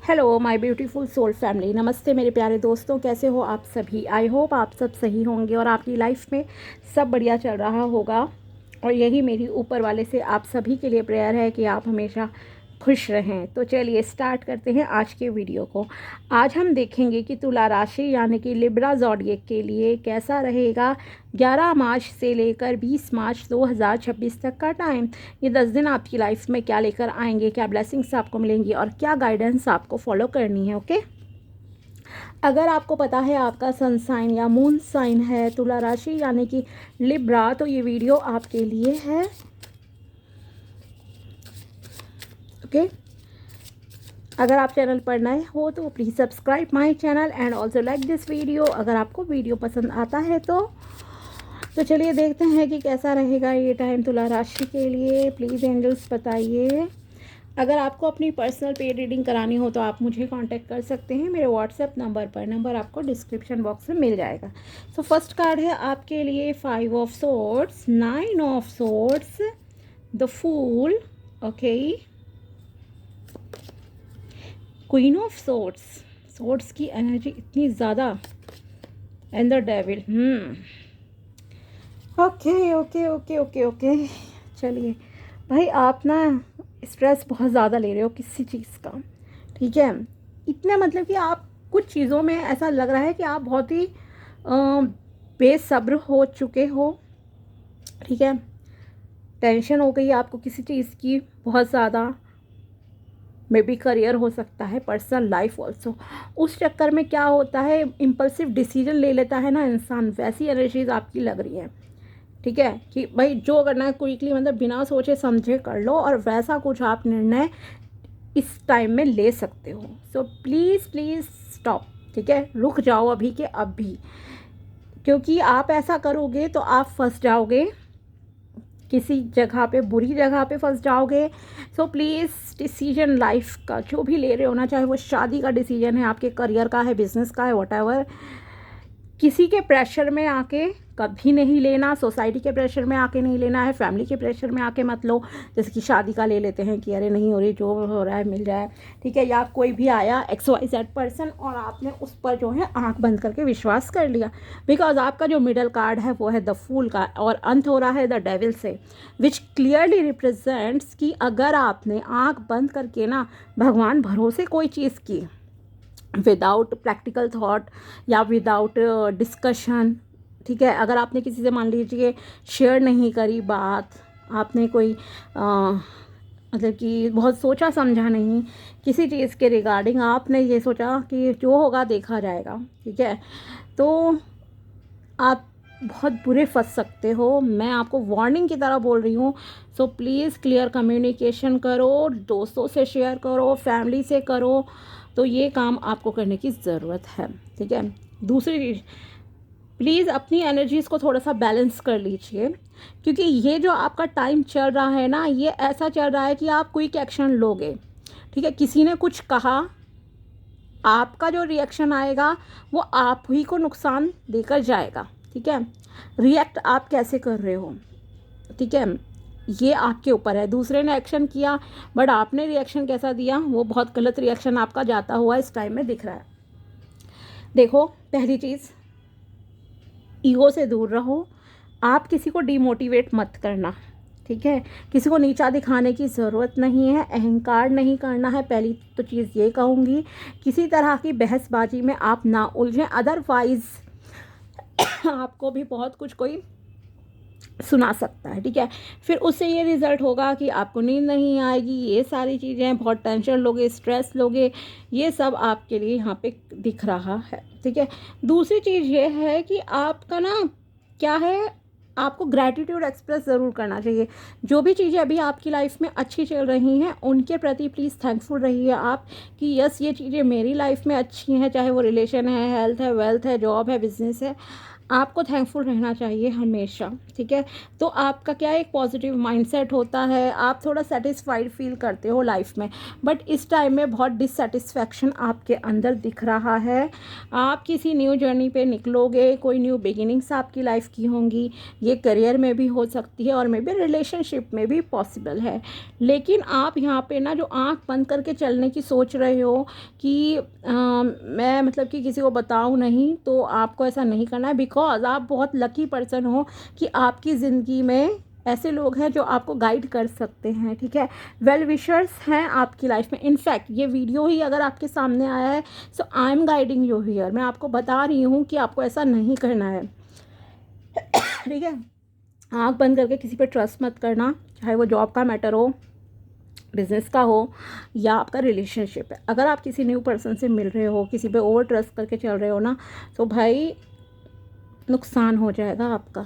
Hello my beautiful soul family, नमस्ते मेरे प्यारे दोस्तों। कैसे हो आप सभी? आई होप आप सब सही होंगे और आपकी लाइफ में सब बढ़िया चल रहा होगा। और यही मेरी ऊपर वाले से आप सभी के लिए प्रेयर है कि आप हमेशा खुश रहें। तो चलिए स्टार्ट करते हैं आज के वीडियो को। आज हम देखेंगे कि तुला राशि यानी कि लिब्रा ज़ोडिएक के लिए कैसा रहेगा 11 मार्च से लेकर 20 मार्च 2026 तक का टाइम। ये 10 दिन आपकी लाइफ में क्या लेकर आएंगे, क्या ब्लेसिंग्स आपको मिलेंगी और क्या गाइडेंस आपको फॉलो करनी है। ओके, अगर आपको पता है आपका सन साइन या मून साइन है तुला राशि यानी कि लिब्रा, तो ये वीडियो आपके लिए है। ओके, अगर आप चैनल पर नए हो तो please subscribe my channel and also like this video अगर आपको वीडियो पसंद आता है तो चलिए देखते हैं कि कैसा रहेगा ये टाइम तुला राशि के लिए। प्लीज़ एंजल्स बताइए। अगर आपको अपनी पर्सनल पेड रीडिंग करानी हो तो आप मुझे कांटेक्ट कर सकते हैं मेरे व्हाट्सएप नंबर पर। नंबर आपको डिस्क्रिप्शन बॉक्स में मिल जाएगा। सो फर्स्ट कार्ड है आपके लिए 5 of swords, 9 of swords, the fool, okay, queen of swords, swords की एनर्जी इतनी ज़्यादा, and the devil. Okay okay okay okay okay, चलिए भाई, आप ना स्ट्रेस बहुत ज़्यादा ले रहे हो किसी चीज़ का, ठीक है। इतना मतलब कि आप कुछ चीज़ों में ऐसा लग रहा है कि आप बहुत ही बेसब्र हो चुके हो, ठीक है। टेंशन हो गई आपको किसी चीज़ की बहुत ज़्यादा, मे बी करियर हो सकता है, पर्सनल लाइफ ऑल्सो। उस चक्कर में क्या होता है, इम्पल्सिव डिसीजन ले लेता है ना इंसान, वैसी एनर्जीज आपकी लग रही हैं, ठीक है। कि भाई जो करना है क्विकली, मतलब बिना सोचे समझे कर लो, और वैसा कुछ आप निर्णय इस टाइम में ले सकते हो। सो प्लीज़ प्लीज़ स्टॉप, ठीक है, रुक जाओ अभी के अभी, क्योंकि आप ऐसा करोगे तो आप फंस जाओगे किसी जगह पे, बुरी जगह पे फंस जाओगे। सो प्लीज़ डिसीजन लाइफ का जो भी ले रहे हो ना, चाहे वो शादी का डिसीजन है, आपके करियर का है, बिजनेस का है, व्हाटएवर, किसी के प्रेशर में आके कभी नहीं लेना, सोसाइटी के प्रेशर में आके नहीं लेना है, फैमिली के प्रेशर में आके मत लो। जैसे कि शादी का ले लेते हैं कि अरे नहीं हो रही, जो हो रहा है मिल जाए, ठीक है। या कोई भी आया XYZ पर्सन और आपने उस पर जो है आंख बंद करके विश्वास कर लिया, बिकॉज आपका जो मिडल कार्ड है वो है द फूल का और अंत हो रहा है द डेविल से, विच क्लियरली रिप्रेजेंट्स कि अगर आपने आंख बंद करके ना भगवान भरोसे कोई चीज़ की विदाउट प्रैक्टिकल थॉट या विदाउट डिस्कशन, ठीक है, अगर आपने किसी से मान लीजिए शेयर नहीं करी बात, आपने कोई मतलब कि बहुत सोचा समझा नहीं किसी चीज़ के रिगार्डिंग, आपने ये सोचा कि जो होगा देखा जाएगा, ठीक है, तो आप बहुत बुरे फंस सकते हो। मैं आपको वार्निंग की तरह बोल रही हूँ। सो प्लीज़ क्लियर कम्युनिकेशन करो, दोस्तों से शेयर करो, फैमिली से करो, तो ये काम आपको करने की ज़रूरत है, ठीक है। दूसरी चीज़, प्लीज़ अपनी एनर्जीज़ को थोड़ा सा बैलेंस कर लीजिए, क्योंकि ये जो आपका टाइम चल रहा है ना, ये ऐसा चल रहा है कि आप क्विक एक्शन लोगे, ठीक है। किसी ने कुछ कहा, आपका जो रिएक्शन आएगा वो आप ही को नुकसान देकर जाएगा, ठीक है। रिएक्ट आप कैसे कर रहे हो, ठीक है, ये आपके ऊपर है। दूसरे ने एक्शन किया बट आपने रिएक्शन कैसा दिया, वो बहुत गलत रिएक्शन आपका जाता हुआ इस टाइम में दिख रहा है। देखो, पहली चीज़, ईगो से दूर रहो, आप किसी को डिमोटिवेट मत करना, ठीक है। किसी को नीचा दिखाने की ज़रूरत नहीं है, अहंकार नहीं करना है। पहली तो चीज़ ये कहूँगी, किसी तरह की बहसबाजी में आप ना उलझें, अदरवाइज़ आपको भी बहुत कुछ कोई सुना सकता है, ठीक है। फिर उससे ये रिज़ल्ट होगा कि आपको नींद नहीं आएगी, ये सारी चीज़ें, बहुत टेंशन लोगे, स्ट्रेस लोगे, ये सब आपके लिए यहाँ पे दिख रहा है, ठीक है। दूसरी चीज़ ये है कि आपका ना क्या है, आपको ग्रैटिट्यूड एक्सप्रेस ज़रूर करना चाहिए। जो भी चीज़ें अभी आपकी लाइफ में अच्छी चल रही हैं उनके प्रति प्लीज़ थैंकफुल रहिए आप, कि यस ये चीज़ें मेरी लाइफ में अच्छी हैं, चाहे वो रिलेशन है, हेल्थ है, वेल्थ है, जॉब है, बिजनेस है, आपको थैंकफुल रहना चाहिए हमेशा, ठीक है। तो आपका क्या एक पॉजिटिव माइंडसेट होता है, आप थोड़ा सेटिस्फाइड फील करते हो लाइफ में। बट इस टाइम में बहुत डिससेटिस्फैक्शन आपके अंदर दिख रहा है। आप किसी न्यू जर्नी पे निकलोगे, कोई न्यू बिगिनिंग्स आपकी लाइफ की होंगी। ये करियर में भी हो सकती है और मे बी रिलेशनशिप में भी पॉसिबल है। लेकिन आप यहाँ पे ना जो आँख बंद करके चलने की सोच रहे हो कि मैं मतलब कि किसी को बताऊँ नहीं, तो आपको ऐसा नहीं करना है। बिकॉज आप बहुत लकी पर्सन हो कि आपकी ज़िंदगी में ऐसे लोग हैं जो आपको गाइड कर सकते हैं, ठीक है। वेल विशर्स हैं आपकी लाइफ में। इनफैक्ट ये वीडियो ही अगर आपके सामने आया है, so I am guiding you here. मैं आपको बता रही हूँ कि आपको ऐसा नहीं करना है, ठीक है। आँख बंद करके किसी पे ट्रस्ट मत करना, चाहे वो जॉब का मैटर हो, बिजनेस का हो, या आपका रिलेशनशिप है। अगर आप किसी न्यू पर्सन से मिल रहे हो, किसी पे ओवर ट्रस्ट करके चल रहे हो ना, तो भाई नुकसान हो जाएगा आपका,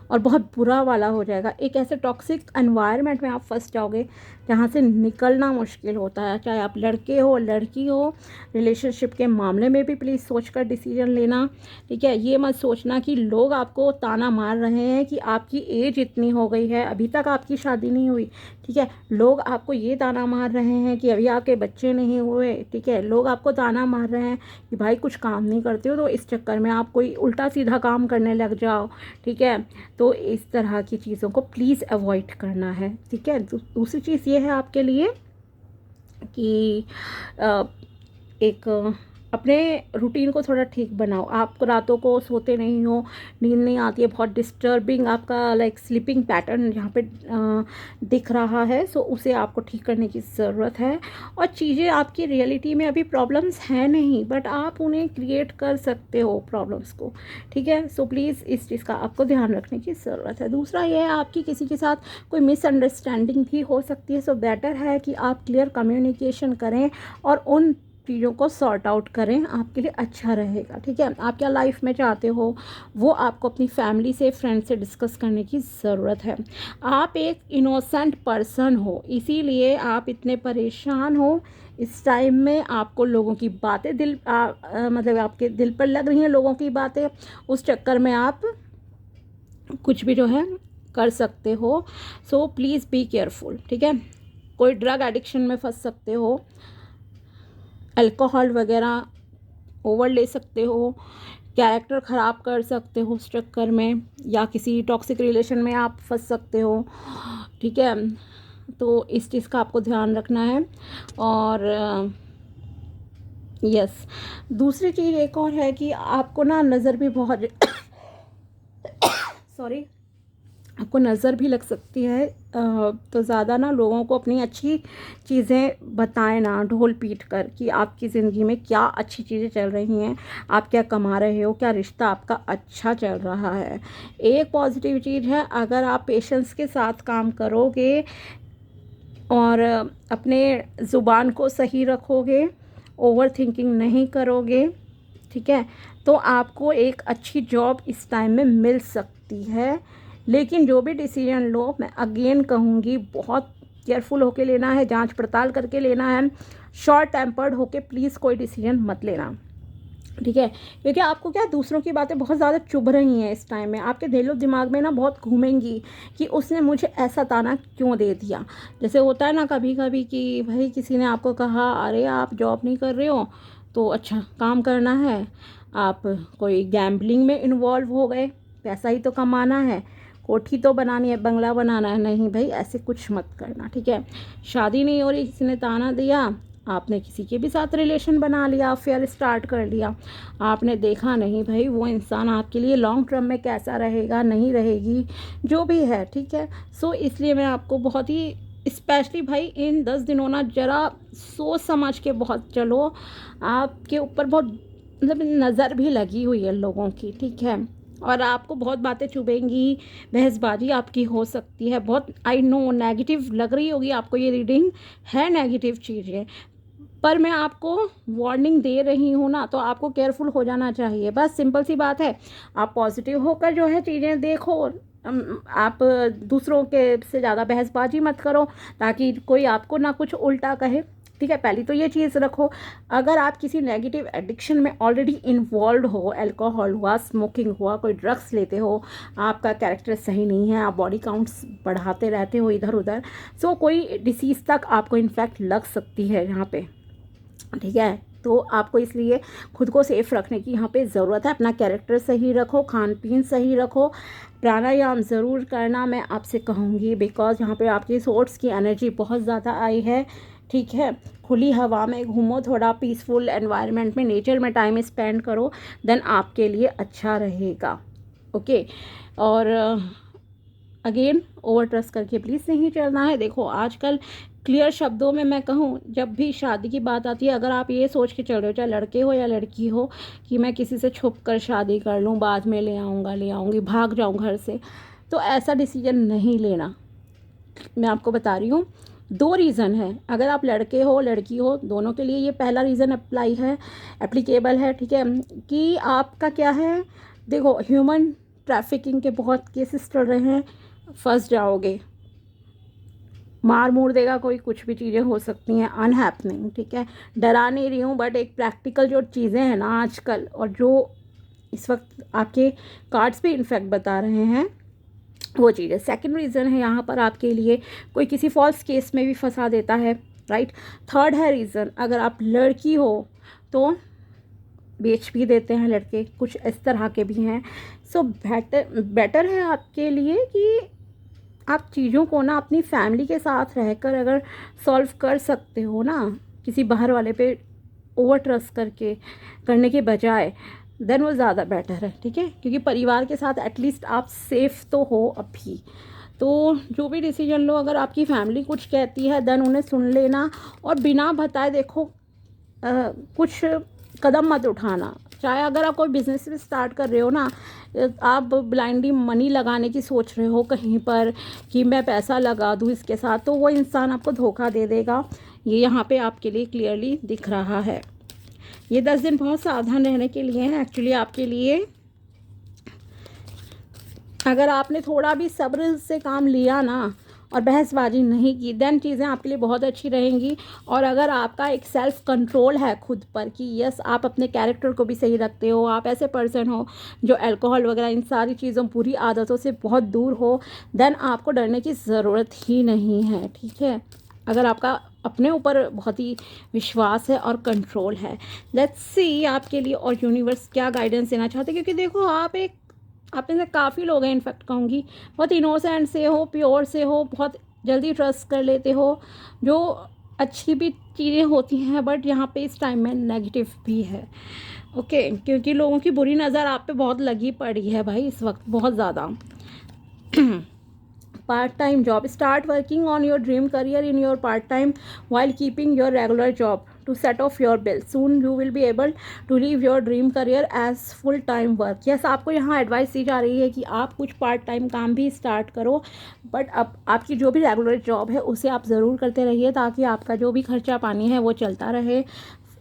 और बहुत बुरा वाला हो जाएगा। एक ऐसे टॉक्सिक एनवायरनमेंट में आप फंस जाओगे जहाँ से निकलना मुश्किल होता है। चाहे आप लड़के हो लड़की हो, रिलेशनशिप के मामले में भी प्लीज़ सोचकर डिसीजन लेना, ठीक है। ये मत सोचना कि लोग आपको ताना मार रहे हैं कि आपकी एज इतनी हो गई है, अभी तक आपकी शादी नहीं हुई, ठीक है। लोग आपको ये ताना मार रहे हैं कि अभी आपके बच्चे नहीं हुए, ठीक है। लोग आपको ताना मार रहे हैं कि भाई कुछ काम नहीं करते हो, तो इस चक्कर में आप कोई उल्टा सीधा काम करने लग जाओ, ठीक है। तो इस तरह की चीज़ों को प्लीज़ अवॉइड करना है, ठीक है। दूसरी चीज़ ये है आपके लिए कि एक अपने रूटीन को थोड़ा ठीक बनाओ। आप रातों को सोते नहीं हो, नींद नहीं आती है, बहुत डिस्टर्बिंग आपका लाइक स्लीपिंग पैटर्न यहाँ पे दिख रहा है। सो उसे आपको ठीक करने की ज़रूरत है। और चीज़ें आपकी रियलिटी में अभी प्रॉब्लम्स हैं नहीं, बट आप उन्हें क्रिएट कर सकते हो प्रॉब्लम्स को, ठीक है। सो प्लीज़ इस चीज़ का आपको ध्यान रखने की ज़रूरत है। दूसरा ये है, आपकी किसी के साथ कोई मिसअंडरस्टैंडिंग भी हो सकती है। सो बेटर है कि आप क्लियर कम्युनिकेशन करें और उन चीज़ों को सॉर्ट आउट करें, आपके लिए अच्छा रहेगा, ठीक है। आप क्या लाइफ में चाहते हो, वो आपको अपनी फैमिली से, फ्रेंड से डिस्कस करने की ज़रूरत है। आप एक इनोसेंट पर्सन हो, इसीलिए आप इतने परेशान हो इस टाइम में। आपको लोगों की बातें मतलब आपके दिल पर लग रही हैं लोगों की बातें, उस चक्कर में आप कुछ भी जो है कर सकते हो। सो प्लीज़ बी केयरफुल, ठीक है। कोई ड्रग एडिक्शन में फंस सकते हो, अल्कोहल वगैरह ओवर ले सकते हो, कैरेक्टर ख़राब कर सकते हो उस चक्कर में, या किसी टॉक्सिक रिलेशन में आप फंस सकते हो, ठीक है। तो इस चीज़ का आपको ध्यान रखना है। और यस, दूसरी चीज़ एक और है कि आपको ना नज़र भी बहुत सॉरी, आपको नज़र भी लग सकती है। तो ज़्यादा ना लोगों को अपनी अच्छी चीज़ें बताएं ना ढोल पीट कर, कि आपकी ज़िंदगी में क्या अच्छी चीज़ें चल रही हैं, आप क्या कमा रहे हो, क्या रिश्ता आपका अच्छा चल रहा है। एक पॉजिटिव चीज़ है, अगर आप पेशेंस के साथ काम करोगे और अपने ज़ुबान को सही रखोगे, ओवर थिंकिंग नहीं करोगे, ठीक है, तो आपको एक अच्छी जॉब इस टाइम में मिल सकती है। लेकिन जो भी डिसीजन लो, मैं अगेन कहूँगी, बहुत केयरफुल होके लेना है, जांच पड़ताल करके लेना है। शॉर्ट टेम्पर्ड होके प्लीज़ कोई डिसीजन मत लेना, ठीक है। क्योंकि आपको क्या, दूसरों की बातें बहुत ज़्यादा चुभ रही हैं इस टाइम में, आपके दिलो दिमाग में ना बहुत घूमेंगी कि उसने मुझे ऐसा ताना क्यों दे दिया। जैसे होता है ना कभी कभी कि भाई किसी ने आपको कहा, अरे आप जॉब नहीं कर रहे हो तो अच्छा काम करना है, आप कोई गैम्बलिंग में इन्वॉल्व हो गए, पैसा ही तो कमाना है, कोठी तो बनानी है, बंगला बनाना है। नहीं भाई, ऐसे कुछ मत करना, ठीक है। शादी नहीं हो रही, किसी ने ताना दिया, आपने किसी के भी साथ रिलेशन बना लिया, अफेयर स्टार्ट कर लिया, आपने देखा नहीं भाई वो इंसान आपके लिए लॉन्ग टर्म में कैसा रहेगा, नहीं रहेगी, जो भी है, ठीक है। सो इसलिए मैं आपको बहुत ही स्पेशली भाई इन 10 दिनों ना ज़रा सोच समझ के बहुत चलो। आपके ऊपर बहुत मतलब नज़र भी लगी हुई है लोगों की, ठीक है। और आपको बहुत बातें चुभेंगी, बहसबाजी आपकी हो सकती है बहुत। आई नो नेगेटिव लग रही होगी आपको, ये रीडिंग है नेगेटिव चीज़ें, पर मैं आपको वार्निंग दे रही हूँ ना, तो आपको केयरफुल हो जाना चाहिए। बस सिंपल सी बात है, आप पॉजिटिव होकर जो है चीज़ें देखो। आप दूसरों के से ज़्यादा बहसबाजी मत करो, ताकि कोई आपको ना कुछ उल्टा कहे, ठीक है, पहली तो ये चीज़ रखो। अगर आप किसी नेगेटिव एडिक्शन में ऑलरेडी इन्वॉल्व हो, अल्कोहल हुआ, स्मोकिंग हुआ, कोई ड्रग्स लेते हो, आपका कैरेक्टर सही नहीं है, आप बॉडी काउंट्स बढ़ाते रहते हो इधर उधर, सो कोई डिसीज़ तक आपको इन्फेक्ट लग सकती है यहाँ पे, ठीक है। तो आपको इसलिए खुद को सेफ़ रखने की यहाँ पे ज़रूरत है। अपना कैरेक्टर सही रखो, खान पीन सही रखो, प्राणायाम ज़रूर करना मैं आपसे कहूँगी, बिकॉज़ यहाँ पे आपकी सोर्स की एनर्जी बहुत ज़्यादा आई है, ठीक है। खुली हवा में घूमो, थोड़ा पीसफुल एनवायरनमेंट में, नेचर में टाइम स्पेंड करो, देन आपके लिए अच्छा रहेगा, ओके। और अगेन ओवर ट्रस्ट करके प्लीज़ नहीं चलना है। देखो आजकल क्लियर शब्दों में मैं कहूँ, जब भी शादी की बात आती है, अगर आप ये सोच के चल रहे हो, चाहे लड़के हो या लड़की हो, कि मैं किसी से छुप कर शादी कर लूँ, बाद में ले आऊँगा, ले आऊँगी, भाग जाऊँ घर से, तो ऐसा डिसीजन नहीं लेना। मैं आपको बता रही हूँ, 2 रीज़न है। अगर आप लड़के हो लड़की हो, दोनों के लिए ये पहला रीज़न अप्लाई है, एप्लीकेबल है, ठीक है, कि आपका क्या है, देखो ह्यूमन ट्रैफिकिंग के बहुत केसेस चल रहे हैं, फंस जाओगे, मार मूर देगा कोई, कुछ भी चीज़ें हो सकती हैं, अनहैपनिंग, ठीक है। डरा नहीं रही हूँ, बट एक प्रैक्टिकल जो चीज़ें हैं ना आजकल, और जो इस वक्त आपके कार्ड्स पे इनफैक्ट बता रहे हैं, वो चीज़ है। सेकंड रीज़न है यहाँ पर आपके लिए, कोई किसी फॉल्स केस में भी फंसा देता है, राइट। थर्ड है रीज़न, अगर आप लड़की हो तो बेच भी देते हैं लड़के, कुछ इस तरह के भी हैं। सो बेटर है आपके लिए कि आप चीज़ों को ना अपनी फैमिली के साथ रहकर अगर सॉल्व कर सकते हो ना, किसी बाहर वाले पे ओवर ट्रस्ट करके करने के बजाय, देन वो ज़्यादा बेटर है, ठीक है। क्योंकि परिवार के साथ एटलीस्ट आप सेफ़ तो हो अभी। तो जो भी डिसीजन लो, अगर आपकी फैमिली कुछ कहती है, देन उन्हें सुन लेना, और बिना बताए देखो कुछ कदम मत उठाना। चाहे अगर आप कोई बिज़नेस भी स्टार्ट कर रहे हो ना, आप ब्लाइंडली मनी लगाने की सोच रहे हो कहीं पर कि मैं पैसा लगा दूँ इसके साथ, तो वो इंसान आपको धोखा दे देगा। ये यहाँ पे आपके लिए क्लियरली दिख रहा है। ये 10 दिन बहुत सावधान रहने के लिए हैं एक्चुअली आपके लिए। अगर आपने थोड़ा भी सब्र से काम लिया ना और बहसबाजी नहीं की, देन चीज़ें आपके लिए बहुत अच्छी रहेंगी। और अगर आपका एक सेल्फ कंट्रोल है खुद पर कि यस आप अपने कैरेक्टर को भी सही रखते हो, आप ऐसे पर्सन हो जो अल्कोहल वगैरह इन सारी चीज़ों बुरी आदतों से बहुत दूर हो, देन आपको डरने की ज़रूरत ही नहीं है, ठीक है। अगर आपका अपने ऊपर बहुत ही विश्वास है और कंट्रोल है। लेट्स सी आपके लिए और यूनिवर्स क्या गाइडेंस देना चाहते हैं, क्योंकि देखो आप में से काफ़ी लोग हैं, इनफैक्ट कहूँगी बहुत इनोसेंट से हो, प्योर से हो, बहुत जल्दी ट्रस्ट कर लेते हो, जो अच्छी भी चीज़ें होती हैं, बट यहाँ पे इस टाइम में नेगेटिव भी है, ओके। क्योंकि लोगों की बुरी नज़र आप पे बहुत लगी पड़ी है भाई इस वक्त, बहुत ज़्यादा। part-time job, start working on your dream career in your part-time while keeping your regular job to set off your bills. Soon you will be able to leave your dream career as full-time work. Yes, आपको यहाँ advice दी जा रही है कि आप कुछ part time काम भी स्टार्ट करो, बट अब आपकी जो भी रेगुलर जॉब है उसे आप ज़रूर करते रहिए, ताकि आपका जो भी खर्चा पानी है वो चलता रहे।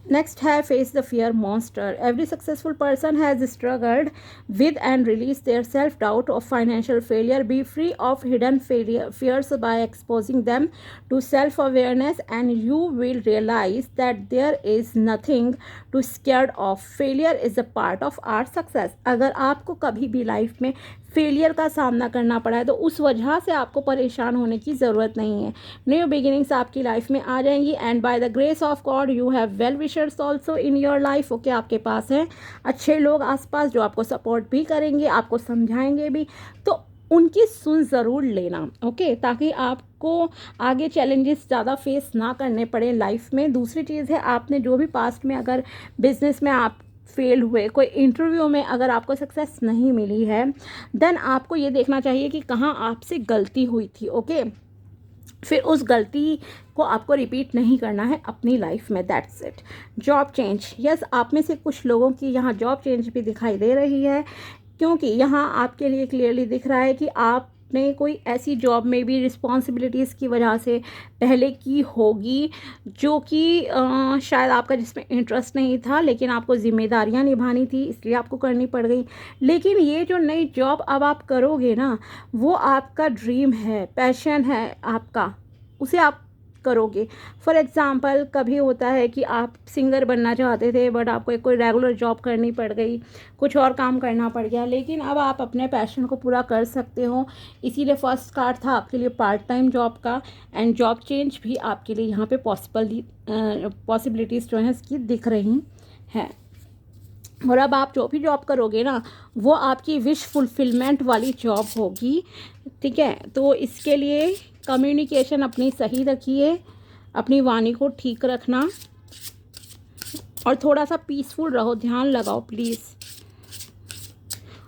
Next है face the fear monster. Every successful person has struggled with and released their self-doubt of financial failure. Be free of hidden fears by exposing them to self-awareness, and you will realize that there is nothing to scared of. Failure is a part of our success. अगर आपको कभी भी life में failure का सामना करना पड़ा है तो उस वजह से आपको परेशान होने की ज़रूरत नहीं है। न्यू बिगिनिंग्स आपकी लाइफ में आ जाएंगी, and by the grace of God you have well wishers also in your life, okay. आपके पास हैं अच्छे लोग आसपास जो आपको सपोर्ट भी करेंगे, आपको समझाएंगे भी, तो उनकी सुन ज़रूर लेना, ओके, ताकि आपको आगे चैलेंजेस ज़्यादा फेस ना करने पड़े लाइफ में। दूसरी चीज़ है, आपने जो भी पास्ट में अगर बिजनेस में आप फेल हुए, कोई इंटरव्यू में अगर आपको सक्सेस नहीं मिली है, देन आपको ये देखना चाहिए कि कहाँ आपसे गलती हुई थी, ओके। फिर उस गलती को आपको रिपीट नहीं करना है अपनी लाइफ में, that's it. Job change, yes आप में से कुछ लोगों की यहाँ जॉब चेंज भी दिखाई दे रही है, क्योंकि यहाँ आपके लिए क्लियरली दिख रहा है कि आपने कोई ऐसी जॉब में भी रिस्पॉन्सिबिलिटीज़ की वजह से पहले की होगी जो कि शायद आपका जिसमें इंटरेस्ट नहीं था, लेकिन आपको जिम्मेदारियां निभानी थी इसलिए आपको करनी पड़ गई। लेकिन ये जो नई जॉब अब आप करोगे ना, वो आपका ड्रीम है, पैशन है आपका, उसे आप करोगे। फॉर एग्ज़ाम्पल कभी होता है कि आप सिंगर बनना चाहते थे बट आपको एक कोई रेगुलर जॉब करनी पड़ गई, कुछ और काम करना पड़ गया, लेकिन अब आप अपने पैशन को पूरा कर सकते हो। इसीलिए फर्स्ट कार्ड था आपके लिए पार्ट टाइम जॉब का, एंड जॉब चेंज भी आपके लिए यहाँ पे पॉसिबिलिटीज़ जो हैं इसकी दिख रही हैं। और अब आप जो भी जॉब करोगे ना वो आपकी विश फुलफिलमेंट वाली जॉब होगी, ठीक है। तो इसके लिए कम्युनिकेशन अपनी सही रखिए, अपनी वाणी को ठीक रखना, और थोड़ा सा पीसफुल रहो, ध्यान लगाओ प्लीज़,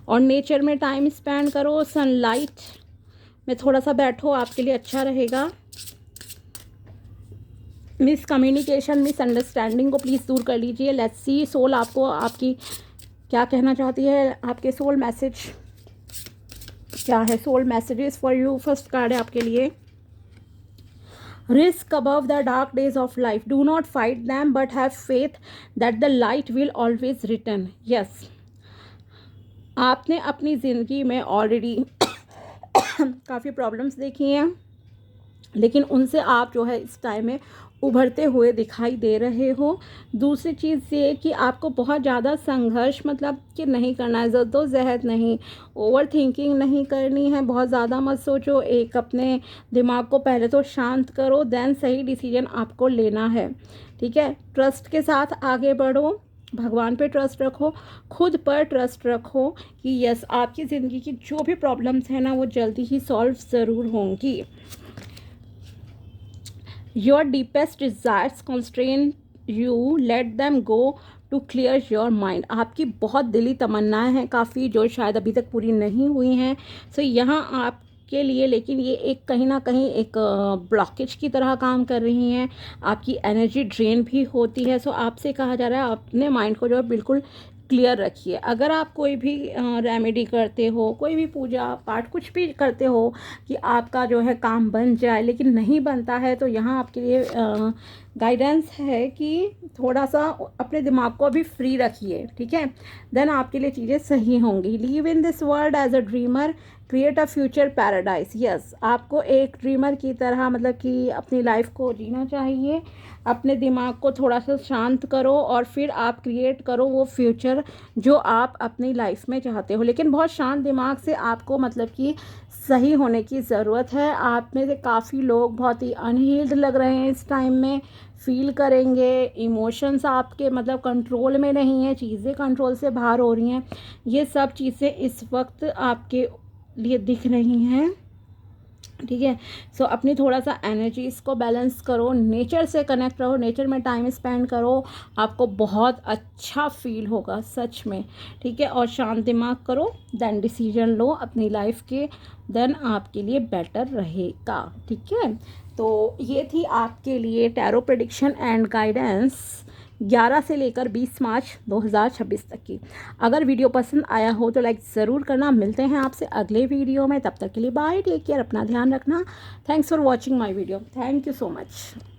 और नेचर में टाइम स्पेंड करो, सनलाइट में थोड़ा सा बैठो, आपके लिए अच्छा रहेगा। मिसकम्युनिकेशन, मिसअंडरस्टैंडिंग को प्लीज़ दूर कर लीजिए। लेट्स सी सोल आपको आपकी क्या कहना चाहती है, आपके सोल मैसेज क्या है, soul messages for you. First card है आपके लिए, rise above the dark days of life, do not fight them but have faith that the light will always return. Yes, आपने अपनी ज़िंदगी में ऑलरेडी काफ़ी प्रॉब्लम्स देखी हैं, लेकिन उनसे आप जो है इस टाइम में उभरते हुए दिखाई दे रहे हो। दूसरी चीज़ ये कि आपको बहुत ज़्यादा संघर्ष मतलब कि नहीं करना है, जद्दोजहद नहीं, ओवर थिंकिंग नहीं करनी है, बहुत ज़्यादा मत सोचो। एक अपने दिमाग को पहले तो शांत करो, देन सही डिसीजन आपको लेना है, ठीक है। ट्रस्ट के साथ आगे बढ़ो, भगवान पे ट्रस्ट रखो, खुद पर ट्रस्ट रखो कि यस आपकी ज़िंदगी की जो भी प्रॉब्लम्स हैं ना वो जल्दी ही सॉल्व ज़रूर होंगी। Your deepest desires constrain you, let them go to clear your mind। आपकी बहुत दिली तमन्नाएं हैं काफ़ी जो शायद अभी तक पूरी नहीं हुई हैं। सो यहाँ आपके लिए लेकिन ये एक कहीं ना कहीं एक ब्लॉकेज की तरह काम कर रही हैं, आपकी एनर्जी ड्रेन भी होती है। सो आपसे कहा जा रहा है अपने माइंड को जो है बिल्कुल क्लियर रखिए। अगर आप कोई भी रेमेडी करते हो, कोई भी पूजा पाठ कुछ भी करते हो कि आपका जो है काम बन जाए लेकिन नहीं बनता है, तो यहाँ आपके लिए गाइडेंस है कि थोड़ा सा अपने दिमाग को अभी फ्री रखिए, ठीक है। देन आपके लिए चीज़ें सही होंगी। Live in this world as a dreamer, create a future paradise. Yes, आपको एक ड्रीमर की तरह मतलब कि अपनी लाइफ को जीना चाहिए। अपने दिमाग को थोड़ा सा शांत करो और फिर आप क्रिएट करो वो फ्यूचर जो आप अपनी लाइफ में चाहते हो, लेकिन बहुत शांत दिमाग से आपको मतलब कि सही होने की ज़रूरत है। आप में से काफ़ी लोग बहुत ही अनहील्ड लग रहे हैं इस टाइम में, फील करेंगे, इमोशंस आपके मतलब कंट्रोल में नहीं है, चीज़ें कंट्रोल से बाहर हो रही हैं। ये सब चीज़ें इस वक्त आपके लिए दिख रही हैं, ठीक है। सो अपनी थोड़ा सा एनर्जीज को बैलेंस करो, नेचर से कनेक्ट रहो, नेचर में टाइम स्पेंड करो, आपको बहुत अच्छा फील होगा सच में, ठीक है। और शांत दिमाग करो, देन डिसीजन लो अपनी लाइफ के, देन आपके लिए बेटर रहेगा, ठीक है। तो ये थी आपके लिए टैरो प्रेडिक्शन एंड गाइडेंस 11 से लेकर 20 मार्च 2026 तक की। अगर वीडियो पसंद आया हो तो लाइक ज़रूर करना। मिलते हैं आपसे अगले वीडियो में, तब तक के लिए बाय, टेक केयर, अपना ध्यान रखना। Thanks for watching my video, thank you so much.